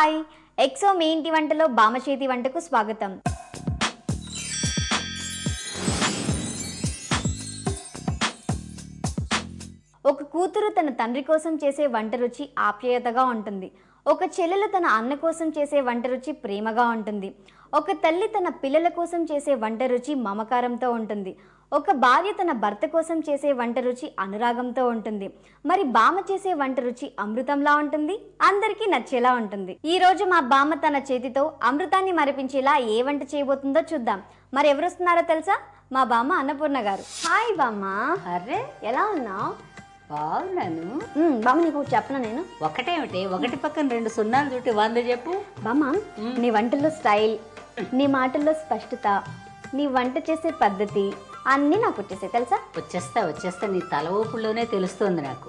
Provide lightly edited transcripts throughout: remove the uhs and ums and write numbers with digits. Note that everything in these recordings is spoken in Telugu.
హాయ్ ఎక్సో మీ ఇంటి వంటలో బామ్మ చేతి వంటకు స్వాగతం. ఒక కూతురు తన తండ్రి కోసం చేసే వంట రుచి ఆప్యాయతగా ఉంటుంది. ఒక చెల్లెలు తన అన్న కోసం చేసే వంట రుచి ప్రేమగా ఉంటుంది. ఒక తల్లి తన పిల్లల కోసం చేసే వంట రుచి మమకారంతో ఉంటుంది. ఒక భార్య తన భర్త కోసం చేసే వంట రుచి అనురాగంతో ఉంటుంది. మరి బామ్మ చేసే వంట రుచి అమృతంలా ఉంటుంది, అందరికీ నచ్చేలా ఉంటుంది. ఈ రోజు మా బామ్మ తన చేతితో అమృతాన్ని మరిపించేలా ఏ వంట చేయబోతుందో చూద్దాం. మరి ఎవరు వస్తున్నారో తెలుసా? మా బామ్మ అన్నపూర్ణ గారు. హాయ్ బామ్మ. అరే ఎలా ఉన్నావు? బాగున్నాను. బామ్మ నీకు చెప్పనా నేను? ఒకటేమిటి, ఒకటి పక్కన రెండు సున్నాలు చుట్టి 100 చెప్పు. బామ్మ, నీ వంటల్లో స్టైల్, నీ మాటల్లో స్పష్టత, నీ వంట చేసే పద్ధతి అన్నీ నాకు వచ్చేసాయి తెలుసా? వచ్చేస్తా నీ తల ఊపుల్లోనే తెలుస్తోంది నాకు.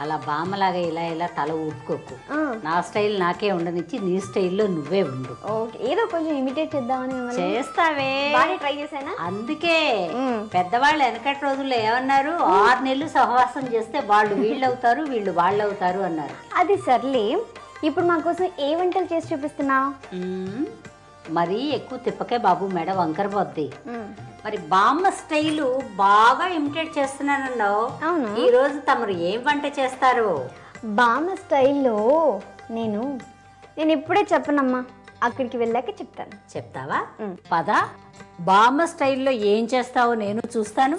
అలా బామ్మలాగా ఇలా ఇలా తల ఊపుకోకు. నా స్టైల్ నాకే ఉండనిచ్చి నీ స్టైల్లో నువ్వే ఉండు. ఓకే, ఏదో కొంచెం ఇమిటేట్ చేద్దామని. చేస్తావే, ట్రై చేశానా? అందుకే పెద్దవాళ్ళు వెనకటి రోజుల్లో ఏమన్నారు, 6 నెలలు సహవాసం చేస్తే వాళ్ళు వీళ్ళు అవుతారు, వీళ్ళు వాళ్ళు అవుతారు అన్నారు. అది సర్లే, ఇప్పుడు మా కోసం ఏ వంటలు చేసి చూపిస్తున్నావు? మరీ ఎక్కువ తిప్పకే బాబు, మెడ వంకర పోద్ది. మరి బామ్మ స్టైలు బాగా ఇమిటేట్ చేస్తున్నానన్నావు. అవును. ఈ రోజు తమరు ఏం వంట చేస్తారు? బామ్మ స్టైల్లో నేను ఇప్పుడే చెప్పనమ్మా, అక్కడికి వెళ్ళాక చెప్తాను. చెప్తావా? పద, బామ్మ స్టైల్లో ఏం చేస్తావో నేను చూస్తాను.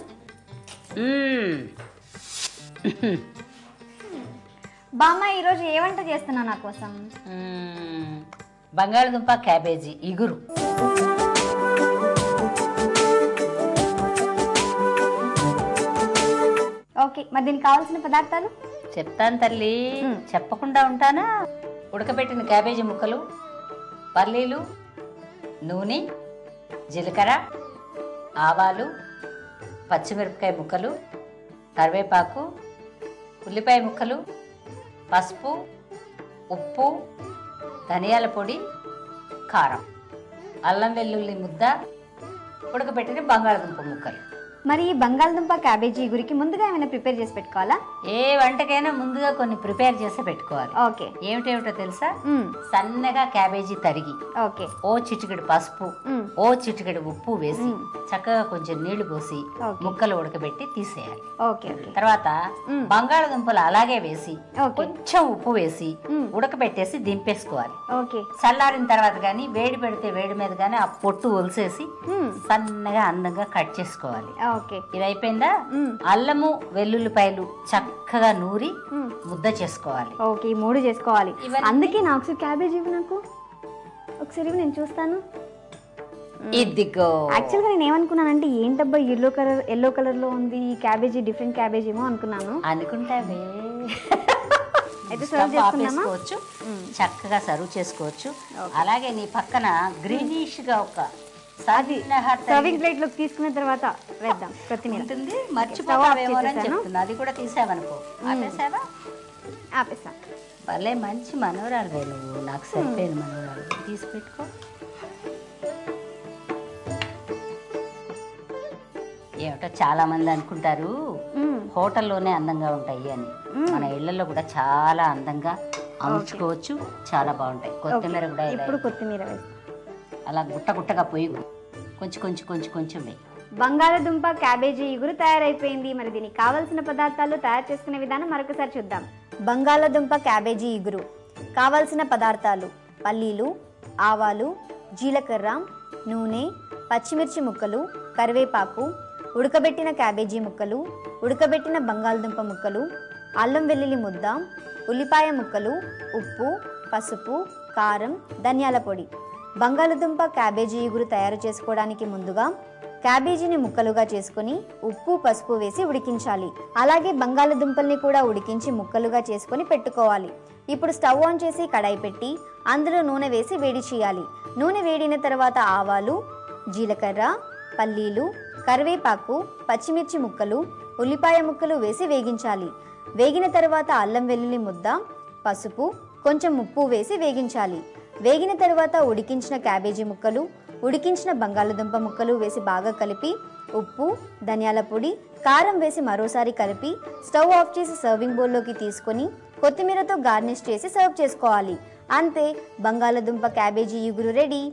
బామ్మ ఈరోజు ఏ వంట చేస్తున్నా నా కోసం? బంగాళదుంప క్యాబేజీ ఇగురు. ఓకే, మరి దీనికి కావాల్సిన పదార్థాలు చెప్తాను తల్లి, చెప్పకుండా ఉంటానా? ఉడకబెట్టిన క్యాబేజీ ముక్కలు, పల్లీలు, నూనె, జీలకర్ర, ఆవాలు, పచ్చిమిరపకాయ ముక్కలు, కరివేపాకు, ఉల్లిపాయ ముక్కలు, పసుపు, ఉప్పు, ధనియాల పొడి, కారం, అల్లం వెల్లుల్లి ముద్ద, ఉడకబెట్టిన బంగాళదుంప ముక్కలు. మరి ఈ బంగాళదుంప క్యాబేజీ గురికి ముందుగా ఏమైనా ప్రిపేర్ చేసి పెట్టుకోవాలా? ఏ వంటకైనా ముందుగా కొన్ని ప్రిపేర్ చేసి పెట్టుకోవాలి. ఓకే, ఏమిటేమిటో తెలుసా? సన్నగా క్యాబేజీ తరిగి, ఓకే, ఓ చిటికెడు పసుపు, ఓ చిటికెడు ఉప్పు వేసి చక్కగా కొంచెం నీళ్లు పోసి ముక్కలు ఉడకబెట్టి తీసేయాలి. ఓకే, తర్వాత బంగాళదుంపలు అలాగే వేసి కొంచెం ఉప్పు వేసి ఉడకబెట్టేసి దింపేసుకోవాలి. ఓకే, చల్లారిన తర్వాత గానీ వేడి పెడితే వేడి మీద గానీ ఆ పొట్టు ఒలిసేసి సన్నగా అందంగా కట్ చేసుకోవాలి. ఓకే, ఇది అయిపోయిందా? అల్లము వెల్లుల్లిపాయలు చక్కగా నూరి ముద్ద చేసుకోవాలి. ఓకే, ఈ 3 చేసుకోవాలి. అందుకే నాకు ఒకసారి క్యాబేజీ నాకు ఒకసారి నేను చూస్తాను. ఇదిగో. యాక్చువల్గా నేను ఏమనుకున్నానంటే, ఏంటబ్బా ఎల్లో కలర్ లో ఉంది ఈ క్యాబేజీ, డిఫరెంట్ క్యాబేజీ ఏమో అనుకున్నాను. అనుకుంటావే. అయితే సర్వ్ చేసుకోవచ్చు, చక్కగా సర్వ్ చేసుకోవచ్చు. అలాగే నీ పక్కన గ్రీనిష్ గా ఒక సర్వింగ్ ప్లేట్ లోకి తీసుకున్న తర్వాత వేద్దాం. కొత్తిమీర ఉంటుంది, మర్చిపోవావేమో అని చెప్తున్నా. అది కూడా తీసావనుకో. ఆపేసావా? ఆపేసా. భలే మంచి మనోరాలు నువ్వు, నాకు సరిపోయిన మనోరాలు. తీసి పెట్టుకో. ఏమిటో చాలా మంది అనుకుంటారు హోటల్లోనే అందంగా ఉంటాయి అని. మన ఇళ్లలో కూడా చాలా అందంగా అమర్చుకోవచ్చు, చాలా బాగుంటాయి. కొత్తిమీర కూడా ఇప్పుడు కొత్తిమీర వేస్తాం. అలా గుట్ట గుట్టగా పోయి కొంచెం కొంచెం కొంచెం కొంచెం వేయి. బంగాళదుంప క్యాబేజీ ఇగురు తయారైపోయింది. మరి దీనికి కావాల్సిన పదార్థాలు, తయారు చేసుకునే విధానం మరొకసారి చూద్దాం. బంగాళదుంప క్యాబేజీ ఇగురు కావాల్సిన పదార్థాలు: పల్లీలు, ఆవాలు, జీలకర్ర, నూనె, పచ్చిమిర్చి ముక్కలు, కరివేపాకు, ఉడకబెట్టిన క్యాబేజీ ముక్కలు, ఉడకబెట్టిన బంగాళదుంప ముక్కలు, అల్లం వెల్లుల్లి ముద్ద, ఉల్లిపాయ ముక్కలు, ఉప్పు, పసుపు, కారం, ధనియాల పొడి. బంగాళదుంప క్యాబేజీ ఇగురు తయారు చేసుకోవడానికి ముందుగా క్యాబేజీని ముక్కలుగా చేసుకుని ఉప్పు, పసుపు వేసి ఉడికించాలి. అలాగే బంగాళదుంపల్ని కూడా ఉడికించి ముక్కలుగా చేసుకుని పెట్టుకోవాలి. ఇప్పుడు స్టవ్ ఆన్ చేసి కడాయి పెట్టి అందులో నూనె వేసి వేడి చేయాలి. నూనె వేడిన తర్వాత ఆవాలు, జీలకర్ర, పల్లీలు, కరివేపాకు, పచ్చిమిర్చి ముక్కలు, ఉల్లిపాయ ముక్కలు వేసి వేగించాలి. వేగిన తర్వాత అల్లం వెల్లుల్లి ముద్ద, పసుపు, కొంచెం ఉప్పు వేసి వేగించాలి. వేగిన తర్వాత ఉడికించిన క్యాబేజీ ముక్కలు, ఉడికించిన బంగాళదుంప ముక్కలు వేసి బాగా కలిపి ఉప్పు, ధనియాల పొడి, కారం వేసి మరోసారి కలిపి స్టవ్ ఆఫ్ చేసి సర్వింగ్ బౌల్లోకి తీసుకొని కొత్తిమీరతో గార్నిష్ చేసి సర్వ్ చేసుకోవాలి. అంతే, బంగాళదుంప క్యాబేజీ ఇగురు రెడీ.